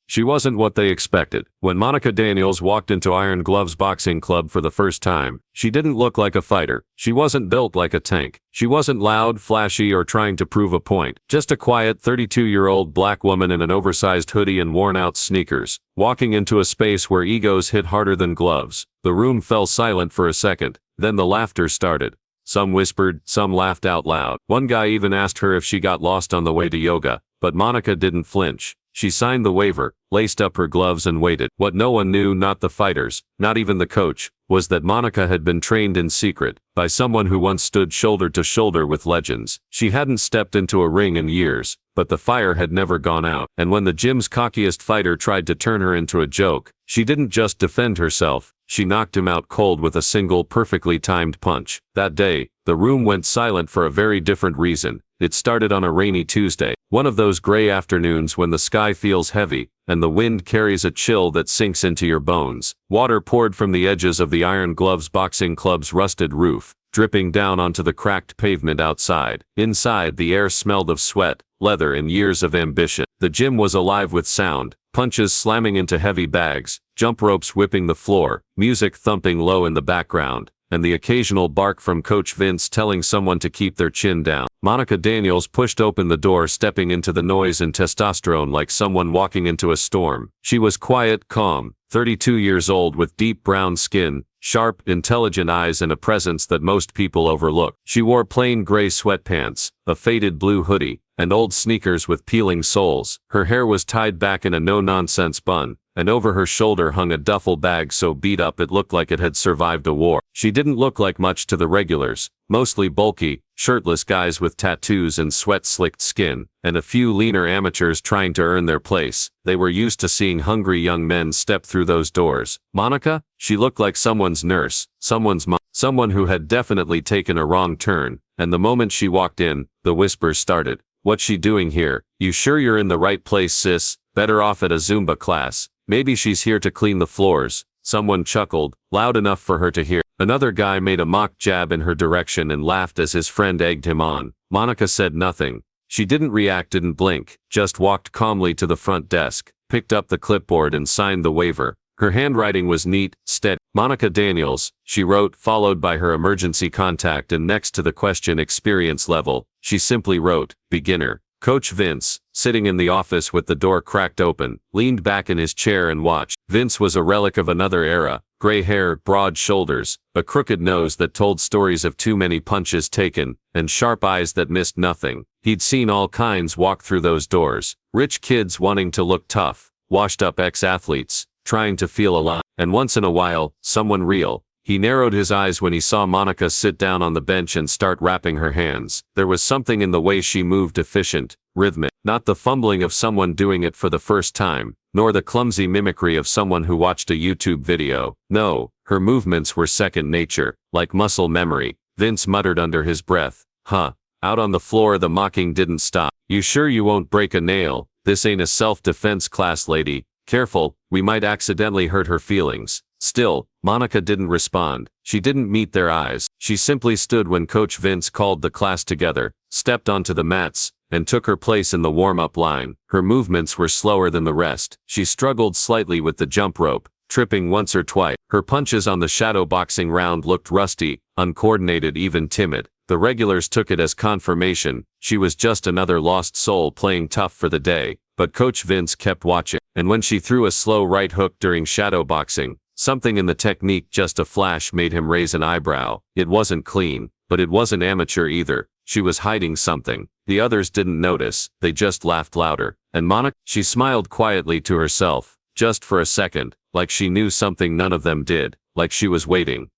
She wasn't what they expected. When Monica Daniels walked into Iron Gloves Boxing Club for the first time, she didn't look like a fighter. She wasn't built like a tank. She wasn't loud, flashy, or trying to prove a point. Just a quiet 32-year-old black woman in an oversized hoodie and worn-out sneakers, walking into a space where egos hit harder than gloves. The room fell silent for a second, then the laughter started. Some whispered, some laughed out loud. One guy even asked her if she got lost on the way to yoga, but Monica didn't flinch. She signed the waiver, laced up her gloves and waited. What no one knew, not the fighters, not even the coach, was that Monica had been trained in secret by someone who once stood shoulder to shoulder with legends. She hadn't stepped into a ring in years, but the fire had never gone out. And when the gym's cockiest fighter tried to turn her into a joke, she didn't just defend herself, she knocked him out cold with a single perfectly timed punch. That day, the room went silent for a very different reason. It started on a rainy Tuesday, one of those gray afternoons when the sky feels heavy, and the wind carries a chill that sinks into your bones. Water poured from the edges of the Iron Gloves Boxing Club's rusted roof, dripping down onto the cracked pavement outside. Inside, the air smelled of sweat, leather, and years of ambition. The gym was alive with sound, punches slamming into heavy bags, jump ropes whipping the floor, music thumping low in the background, and the occasional bark from Coach Vince telling someone to keep their chin down. Monica Daniels pushed open the door, stepping into the noise and testosterone like someone walking into a storm. She was quiet, calm, 32 years old with deep brown skin, sharp, intelligent eyes and a presence that most people overlook. She wore plain gray sweatpants, a faded blue hoodie, and old sneakers with peeling soles. Her hair was tied back in a no-nonsense bun, and over her shoulder hung a duffel bag so beat up it looked like it had survived a war. She didn't look like much to the regulars, mostly bulky, shirtless guys with tattoos and sweat-slicked skin, and a few leaner amateurs trying to earn their place. They were used to seeing hungry young men step through those doors. Monica? She looked like someone's nurse, someone's mom, someone who had definitely taken a wrong turn, and the moment she walked in, the whispers started. "What's she doing here? You sure you're in the right place, sis? Better off at a Zumba class. Maybe she's here to clean the floors." Someone chuckled, loud enough for her to hear. Another guy made a mock jab in her direction and laughed as his friend egged him on. Monica said nothing. She didn't react, didn't blink, just walked calmly to the front desk, picked up the clipboard and signed the waiver. Her handwriting was neat, steady. "Monica Daniels," she wrote, followed by her emergency contact, and next to the question experience level, she simply wrote, "Beginner." Coach Vince, sitting in the office with the door cracked open, leaned back in his chair and watched. Vince was a relic of another era, gray hair, broad shoulders, a crooked nose that told stories of too many punches taken, and sharp eyes that missed nothing. He'd seen all kinds walk through those doors, rich kids wanting to look tough, washed-up ex-athletes, trying to feel alive, and once in a while, someone real. He narrowed his eyes when he saw Monica sit down on the bench and start wrapping her hands. There was something in the way she moved, efficient, rhythmic, not the fumbling of someone doing it for the first time, nor the clumsy mimicry of someone who watched a YouTube video. No, her movements were second nature, like muscle memory. Vince muttered under his breath, "Huh." Out on the floor the mocking didn't stop. "You sure you won't break a nail? This ain't a self-defense class, lady. Careful, we might accidentally hurt her feelings." Still, Monica didn't respond. She didn't meet their eyes. She simply stood when Coach Vince called the class together, stepped onto the mats, and took her place in the warm-up line. Her movements were slower than the rest. She struggled slightly with the jump rope, tripping once or twice. Her punches on the shadow boxing round looked rusty, uncoordinated, even timid. The regulars took it as confirmation. She was just another lost soul playing tough for the day. But Coach Vince kept watching, and when she threw a slow right hook during shadow boxing, something in the technique, just a flash, made him raise an eyebrow. It wasn't clean, but it wasn't amateur either. She was hiding something. The others didn't notice, they just laughed louder. And Monica? She smiled quietly to herself, just for a second, like she knew something none of them did, like she was waiting.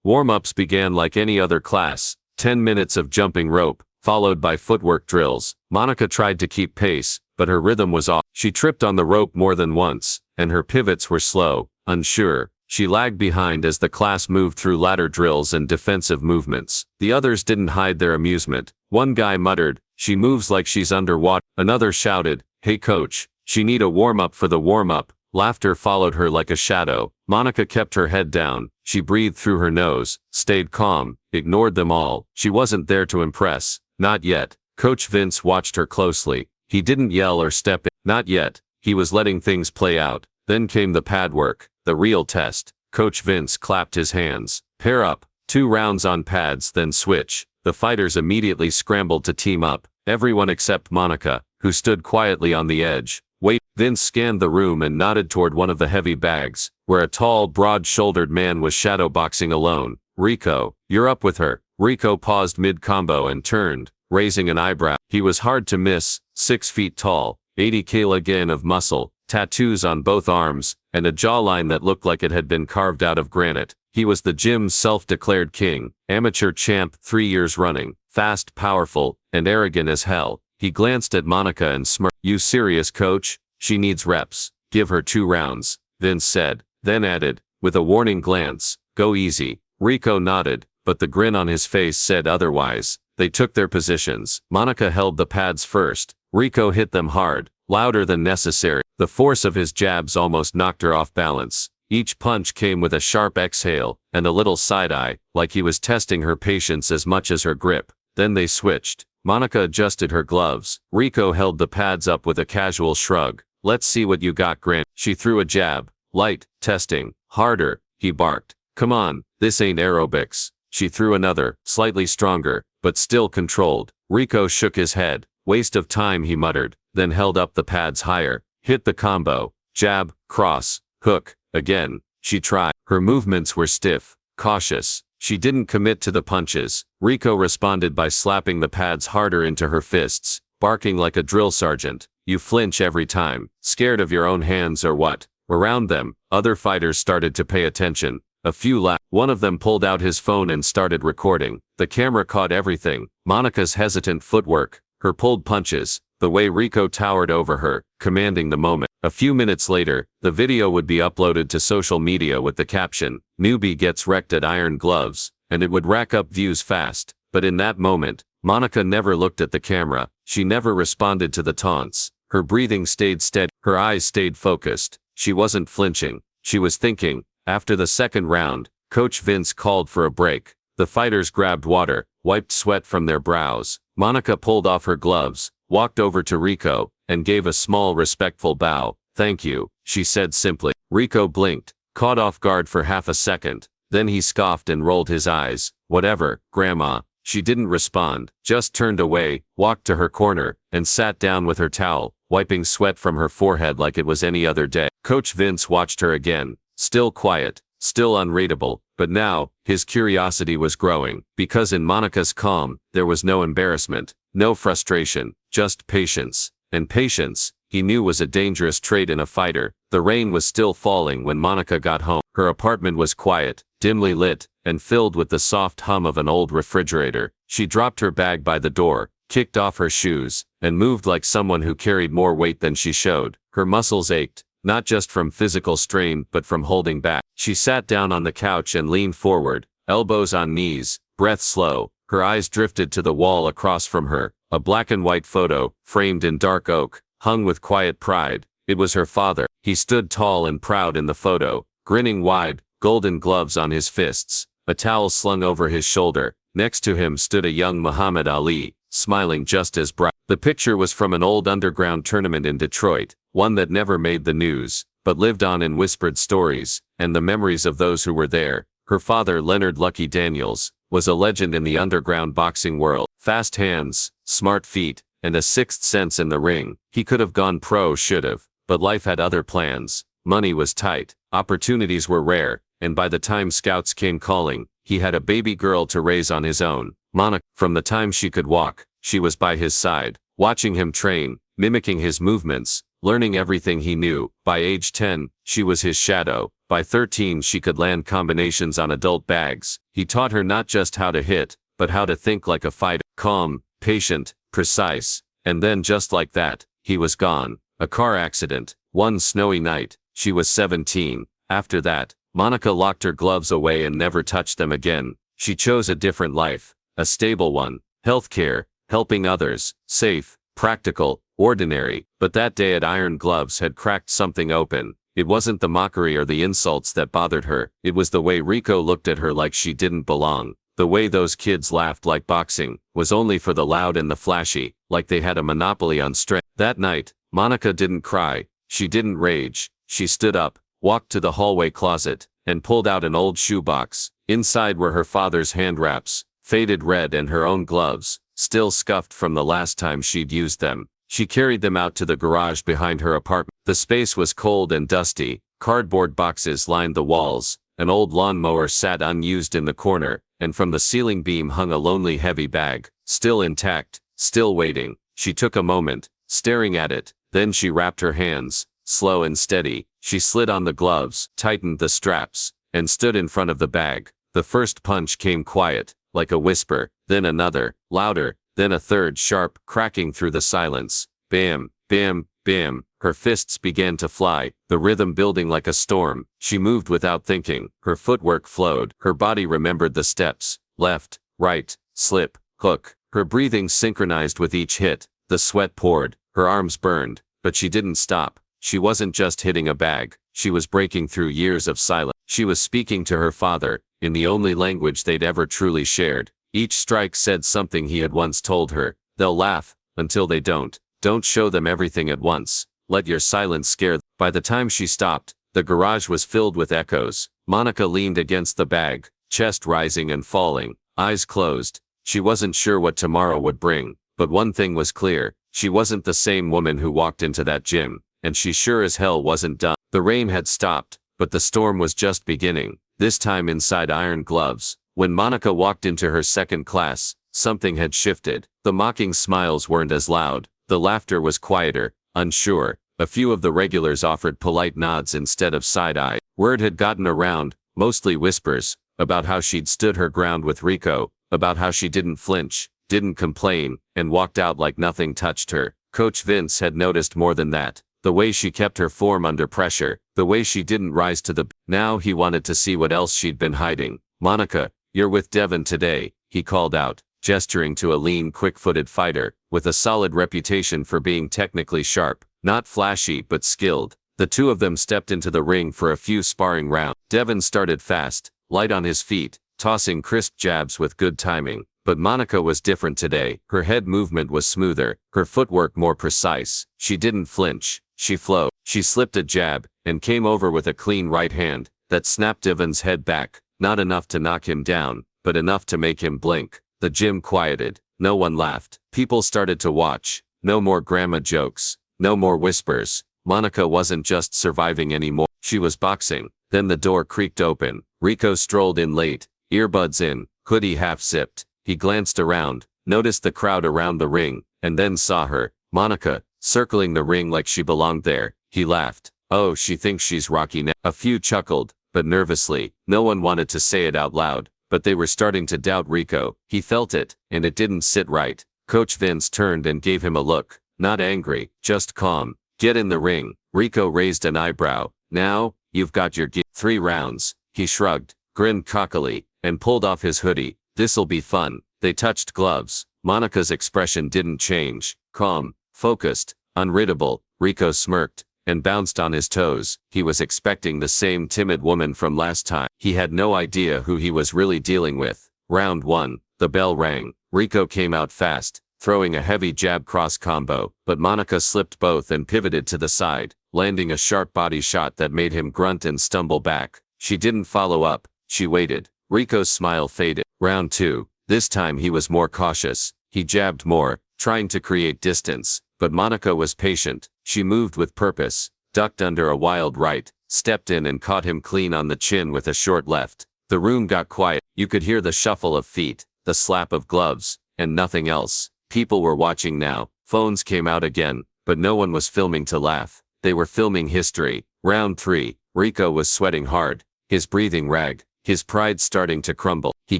Warm-ups began like any other class, 10 minutes of jumping rope, followed by footwork drills. Monica tried to keep pace, but her rhythm was off. She tripped on the rope more than once, and her pivots were slow, unsure. She lagged behind as the class moved through ladder drills and defensive movements. The others didn't hide their amusement. One guy muttered, "She moves like she's underwater." Another shouted, "Hey coach, she need a warm-up for the warm-up." Laughter followed her like a shadow. Monica kept her head down. She breathed through her nose, stayed calm, ignored them all. She wasn't there to impress. Not yet. Coach Vince watched her closely. He didn't yell or step in. Not yet. He was letting things play out. Then came the pad work, the real test. Coach Vince clapped his hands. Pair up. 2 rounds on pads, then switch. The fighters immediately scrambled to team up. Everyone except Monica, who stood quietly on the edge. Wait. Vince scanned the room and nodded toward one of the heavy bags, where a tall, broad-shouldered man was shadowboxing alone. Rico, you're up with her. Rico paused mid-combo and turned, raising an eyebrow. He was hard to miss, 6 feet tall, 80 kg of muscle, tattoos on both arms, and a jawline that looked like it had been carved out of granite. He was the gym's self-declared king, amateur champ 3 years running, fast, powerful, and arrogant as hell. He glanced at Monica and smirked. You serious, coach? She needs reps. Give her 2 rounds, Vince said, then added, with a warning glance, go easy. Rico nodded, but the grin on his face said otherwise. They took their positions. Monica held the pads first. Rico hit them hard, louder than necessary. The force of his jabs almost knocked her off balance. Each punch came with a sharp exhale, and a little side-eye, like he was testing her patience as much as her grip. Then they switched. Monica adjusted her gloves. Rico held the pads up with a casual shrug. Let's see what you got, Grant. She threw a jab. Light, testing. Harder, he barked. Come on, this ain't aerobics. She threw another, slightly stronger, but still controlled. Rico shook his head. Waste of time, he muttered, then held up the pads higher. Hit the combo. Jab, cross, hook. Again, she tried. Her movements were stiff, cautious. She didn't commit to the punches. Rico responded by slapping the pads harder into her fists, barking like a drill sergeant. You flinch every time. Scared of your own hands or what? Around them, other fighters started to pay attention. A few laughed. One of them pulled out his phone and started recording. The camera caught everything. Monica's hesitant footwork, her pulled punches, the way Rico towered over her, commanding the moment. A few minutes later, the video would be uploaded to social media with the caption, "Newbie gets wrecked at Iron Gloves," and it would rack up views fast. But in that moment, Monica never looked at the camera. She never responded to the taunts. Her breathing stayed steady. Her eyes stayed focused. She wasn't flinching. She was thinking. After the second round, Coach Vince called for a break. The fighters grabbed water, wiped sweat from their brows. Monica pulled off her gloves, walked over to Rico, and gave a small respectful bow. Thank you, she said simply. Rico blinked, caught off guard for half a second. Then he scoffed and rolled his eyes. Whatever, Grandma. She didn't respond, just turned away, walked to her corner, and sat down with her towel, wiping sweat from her forehead like it was any other day. Coach Vince watched her again, still quiet, still unreadable, but now, his curiosity was growing, because in Monica's calm, there was no embarrassment, no frustration, just patience. And patience, he knew, was a dangerous trait in a fighter. The rain was still falling when Monica got home. Her apartment was quiet, dimly lit, and filled with the soft hum of an old refrigerator. She dropped her bag by the door, kicked off her shoes, and moved like someone who carried more weight than she showed. Her muscles ached, not just from physical strain but from holding back. She sat down on the couch and leaned forward, elbows on knees, breath slow. Her eyes drifted to the wall across from her, a black and white photo, framed in dark oak, hung with quiet pride. It was her father. He stood tall and proud in the photo, grinning wide, golden gloves on his fists, a towel slung over his shoulder. Next to him stood a young Muhammad Ali, smiling just as bright. The picture was from an old underground tournament in Detroit, one that never made the news, but lived on in whispered stories, and the memories of those who were there. Her father, Leonard Lucky Daniels, was a legend in the underground boxing world. Fast hands, smart feet, and a sixth sense in the ring. He could have gone pro, should have, but life had other plans. Money was tight, opportunities were rare, and by the time scouts came calling, he had a baby girl to raise on his own. Monica, from the time she could walk, she was by his side, watching him train, mimicking his movements, learning everything he knew. By age 10, she was his shadow. By 13, she could land combinations on adult bags. He taught her not just how to hit, but how to think like a fighter. Calm, patient, precise. And then just like that, he was gone. A car accident. One snowy night. She was 17. After that, Monica locked her gloves away and never touched them again. She chose a different life. A stable one. Healthcare, helping others, safe, practical, ordinary. But that day at Iron Gloves had cracked something open. It wasn't the mockery or the insults that bothered her. It was the way Rico looked at her like she didn't belong. The way those kids laughed like boxing was only for the loud and the flashy, like they had a monopoly on strength. That night, Monica didn't cry. She didn't rage. She stood up, walked to the hallway closet, and pulled out an old shoebox. Inside were her father's hand wraps, faded red, and her own gloves, still scuffed from the last time she'd used them. She carried them out to the garage behind her apartment. The space was cold and dusty. Cardboard boxes lined the walls. An old lawnmower sat unused in the corner, and from the ceiling beam hung a lonely heavy bag, still intact, still waiting. She took a moment, staring at it, then she wrapped her hands, slow and steady. She slid on the gloves, tightened the straps, and stood in front of the bag. The first punch came quiet, like a whisper, then another, louder, then a third, sharp, cracking through the silence. Bam, bam, bam. Her fists began to fly, the rhythm building like a storm. She moved without thinking. Her footwork flowed. Her body remembered the steps. Left, right, slip, hook. Her breathing synchronized with each hit. The sweat poured. Her arms burned. But she didn't stop. She wasn't just hitting a bag. She was breaking through years of silence. She was speaking to her father, in the only language they'd ever truly shared. Each strike said something he had once told her. They'll laugh, until they don't. Don't show them everything at once. Let your silence scare them. By the time she stopped, the garage was filled with echoes. Monica leaned against the bag, chest rising and falling, eyes closed. She wasn't sure what tomorrow would bring, but one thing was clear. She wasn't the same woman who walked into that gym, and she sure as hell wasn't done. The rain had stopped, but the storm was just beginning, this time inside Iron Gloves. When Monica walked into her second class, something had shifted. The mocking smiles weren't as loud. The laughter was quieter, unsure. A few of the regulars offered polite nods instead of side-eye. Word had gotten around, mostly whispers, about how she'd stood her ground with Rico, about how she didn't flinch, didn't complain, and walked out like nothing touched her. Coach Vince had noticed more than that. The way she kept her form under pressure, the way she didn't rise to the... Now he wanted to see what else she'd been hiding. Monica, you're with Devin today, he called out, gesturing to a lean, quick-footed fighter, with a solid reputation for being technically sharp. Not flashy but skilled. The two of them stepped into the ring for a few sparring rounds. Devin started fast, light on his feet, tossing crisp jabs with good timing. But Monica was different today. Her head movement was smoother, her footwork more precise. She didn't flinch. She flowed. She slipped a jab, and came over with a clean right hand that snapped Devin's head back. Not enough to knock him down, but enough to make him blink. The gym quieted. No one laughed. People started to watch. No more grandma jokes. No more whispers. Monica wasn't just surviving anymore. She was boxing. Then the door creaked open. Rico strolled in late, earbuds in, hoodie half zipped. He glanced around, noticed the crowd around the ring, and then saw her, Monica, circling the ring like she belonged there. He laughed. Oh, she thinks she's Rocky now. A few chuckled, but nervously. No one wanted to say it out loud, but they were starting to doubt Rico. He felt it, and it didn't sit right. Coach Vince turned and gave him a look. Not angry, just calm. Get in the ring. Rico raised an eyebrow. Now, you've got your 3 rounds. He shrugged, grinned cockily, and pulled off his hoodie. This'll be fun. They touched gloves. Monica's expression didn't change. Calm, focused, unreadable. Rico smirked, and bounced on his toes. He was expecting the same timid woman from last time. He had no idea who he was really dealing with. Round 1. The bell rang. Rico came out fast, throwing a heavy jab cross combo, but Monica slipped both and pivoted to the side, landing a sharp body shot that made him grunt and stumble back. She didn't follow up. She waited. Rico's smile faded. Round 2. This time he was more cautious. He jabbed more, trying to create distance, but Monica was patient. She moved with purpose, ducked under a wild right, stepped in and caught him clean on the chin with a short left. The room got quiet. You could hear the shuffle of feet, the slap of gloves, and nothing else. People were watching now. Phones came out again, but no one was filming to laugh. They were filming history. Round 3. Rico was sweating hard, his breathing ragged, his pride starting to crumble. He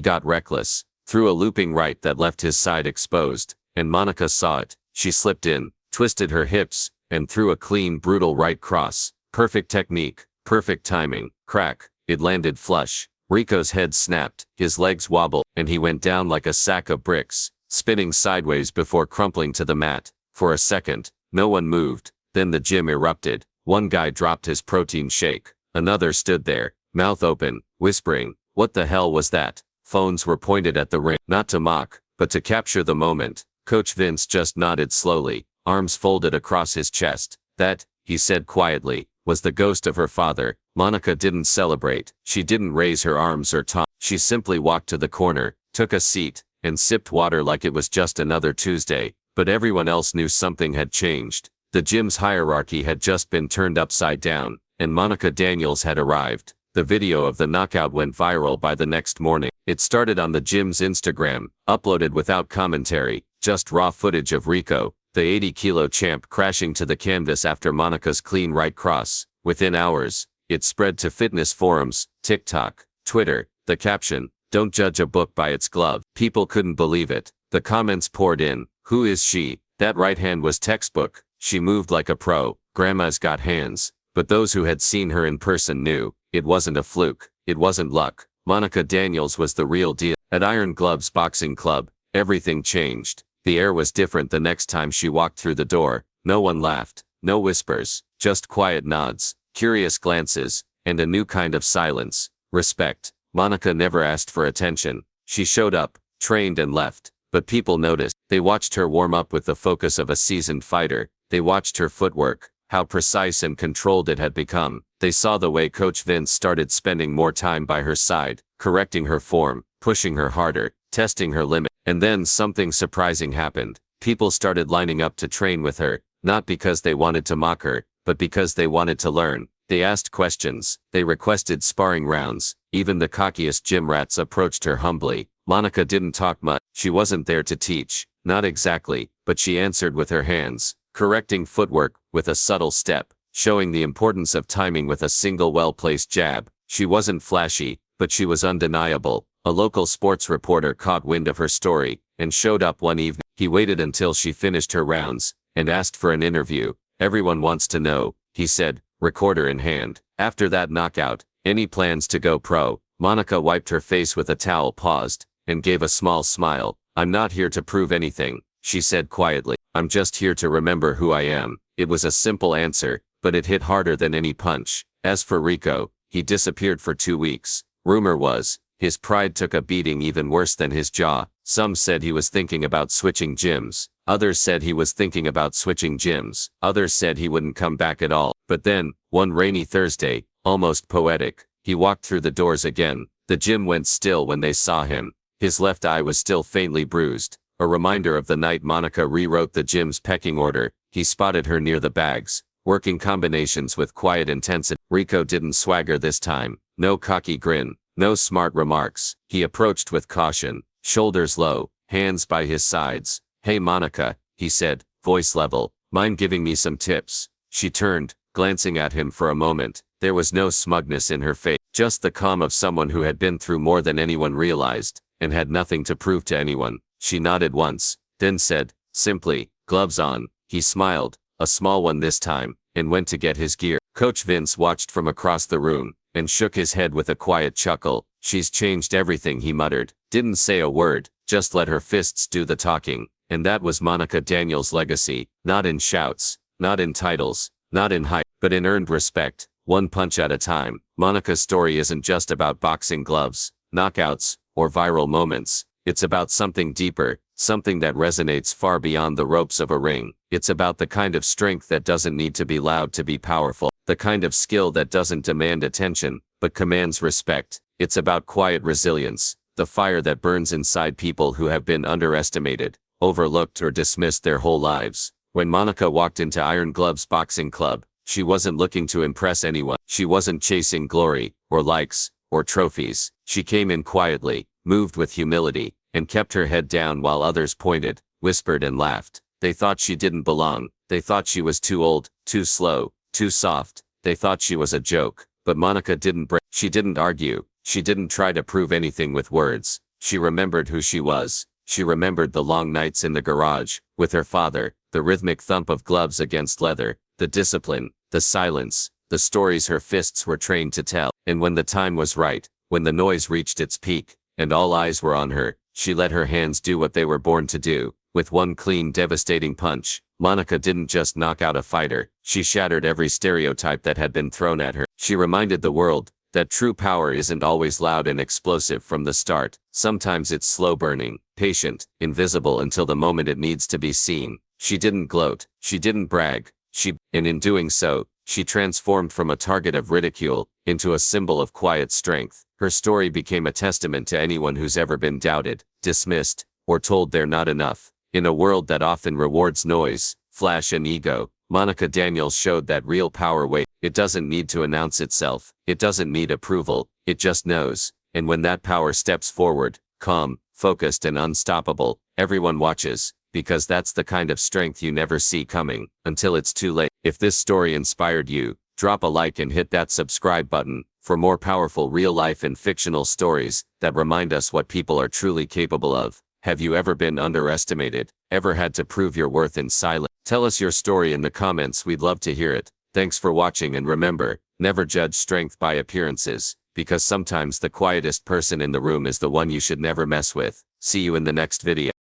got reckless, threw a looping right that left his side exposed, and Monica saw it. She slipped in, twisted her hips, and threw a clean, brutal right cross. Perfect technique, perfect timing. Crack. It landed flush. Rico's head snapped, his legs wobbled, and he went down like a sack of bricks, spinning sideways before crumpling to the mat. For a second, no one moved. Then the gym erupted. One guy dropped his protein shake. Another stood there, mouth open, whispering, "What the hell was that?" Phones were pointed at the ring, not to mock, but to capture the moment. Coach Vince just nodded slowly, arms folded across his chest. That, he said quietly, was the ghost of her father. Monica didn't celebrate. She didn't raise her arms or taunt. She simply walked to the corner, took a seat, and sipped water like it was just another Tuesday. But everyone else knew something had changed. The gym's hierarchy had just been turned upside down, and Monica Daniels had arrived. The video of the knockout went viral by the next morning. It started on the gym's Instagram, uploaded without commentary, just raw footage of Rico, the 80-kilo champ, crashing to the canvas after Monica's clean right cross. Within hours, it spread to fitness forums, TikTok, Twitter. The caption, "Don't judge a book by its glove." People couldn't believe it. The comments poured in. Who is she? That right hand was textbook. She moved like a pro. Grandma's got hands. But those who had seen her in person knew, it wasn't a fluke. It wasn't luck. Monica Daniels was the real deal. At Iron Gloves Boxing Club, everything changed. The air was different the next time she walked through the door. No one laughed. No whispers. Just quiet nods, curious glances, and a new kind of silence. Respect. Monica never asked for attention. She showed up, trained and left. But people noticed. They watched her warm up with the focus of a seasoned fighter. They watched her footwork, how precise and controlled it had become. They saw the way Coach Vince started spending more time by her side, correcting her form, pushing her harder, testing her limit. And then something surprising happened. People started lining up to train with her, not because they wanted to mock her, but because they wanted to learn. They asked questions. They requested sparring rounds. Even the cockiest gym rats approached her humbly. Monica didn't talk much. She wasn't there to teach. Not exactly, but she answered with her hands, correcting footwork with a subtle step, showing the importance of timing with a single well-placed jab. She wasn't flashy, but she was undeniable. A local sports reporter caught wind of her story and showed up one evening. He waited until she finished her rounds and asked for an interview. "Everyone wants to know," he said, recorder in hand. After that knockout, any plans to go pro? Monica wiped her face with a towel, paused, and gave a small smile. "I'm not here to prove anything," she said quietly. "I'm just here to remember who I am." It was a simple answer, but it hit harder than any punch. As for Rico, he disappeared for 2 weeks. Rumor was, his pride took a beating even worse than his jaw. Some said he was thinking about switching gyms. Others said he was thinking about switching gyms. Others said he wouldn't come back at all. But then, one rainy Thursday, almost poetic, he walked through the doors again. The gym went still when they saw him. His left eye was still faintly bruised, a reminder of the night Monica rewrote the gym's pecking order. He spotted her near the bags, working combinations with quiet intensity. Rico didn't swagger this time. No cocky grin, no smart remarks. He approached with caution, shoulders low, hands by his sides. "Hey Monica," he said, voice level, "mind giving me some tips?" She turned, glancing at him for a moment. There was no smugness in her face, just the calm of someone who had been through more than anyone realized, and had nothing to prove to anyone. She nodded once, then said, simply, "Gloves on." He smiled, a small one this time, and went to get his gear. Coach Vince watched from across the room, and shook his head with a quiet chuckle. "She's changed everything," he muttered. Didn't say a word, just let her fists do the talking. And that was Monica Daniels' legacy, not in shouts, not in titles, not in hype, but in earned respect, one punch at a time. Monica's story isn't just about boxing gloves, knockouts, or viral moments. It's about something deeper, something that resonates far beyond the ropes of a ring. It's about the kind of strength that doesn't need to be loud to be powerful, the kind of skill that doesn't demand attention, but commands respect. It's about quiet resilience, the fire that burns inside people who have been underestimated, overlooked, or dismissed their whole lives. When Monica walked into Iron Gloves Boxing Club, she wasn't looking to impress anyone. She wasn't chasing glory, or likes, or trophies. She came in quietly, moved with humility, and kept her head down while others pointed, whispered, and laughed. They thought she didn't belong. They thought she was too old, too slow, too soft. They thought she was a joke. But Monica didn't break. She didn't argue. She didn't try to prove anything with words. She remembered who she was. She remembered the long nights in the garage, with her father, the rhythmic thump of gloves against leather, the discipline, the silence, the stories her fists were trained to tell. And when the time was right, when the noise reached its peak, and all eyes were on her, she let her hands do what they were born to do. With one clean, devastating punch, Monica didn't just knock out a fighter, she shattered every stereotype that had been thrown at her. She reminded the world that true power isn't always loud and explosive from the start. Sometimes it's slow burning, patient, invisible until the moment it needs to be seen. She didn't gloat. She didn't brag. And in doing so, she transformed from a target of ridicule into a symbol of quiet strength. Her story became a testament to anyone who's ever been doubted, dismissed, or told they're not enough. In a world that often rewards noise, flash and ego, Monica Daniels showed that real power waits. It doesn't need to announce itself. It doesn't need approval. It just knows. And when that power steps forward, calm, focused and unstoppable, everyone watches, because that's the kind of strength you never see coming, until it's too late. If this story inspired you, drop a like and hit that subscribe button, for more powerful real-life and fictional stories that remind us what people are truly capable of. Have you ever been underestimated? Ever had to prove your worth in silence? Tell us your story in the comments, we'd love to hear it. Thanks for watching, and remember, never judge strength by appearances, because sometimes the quietest person in the room is the one you should never mess with. See you in the next video.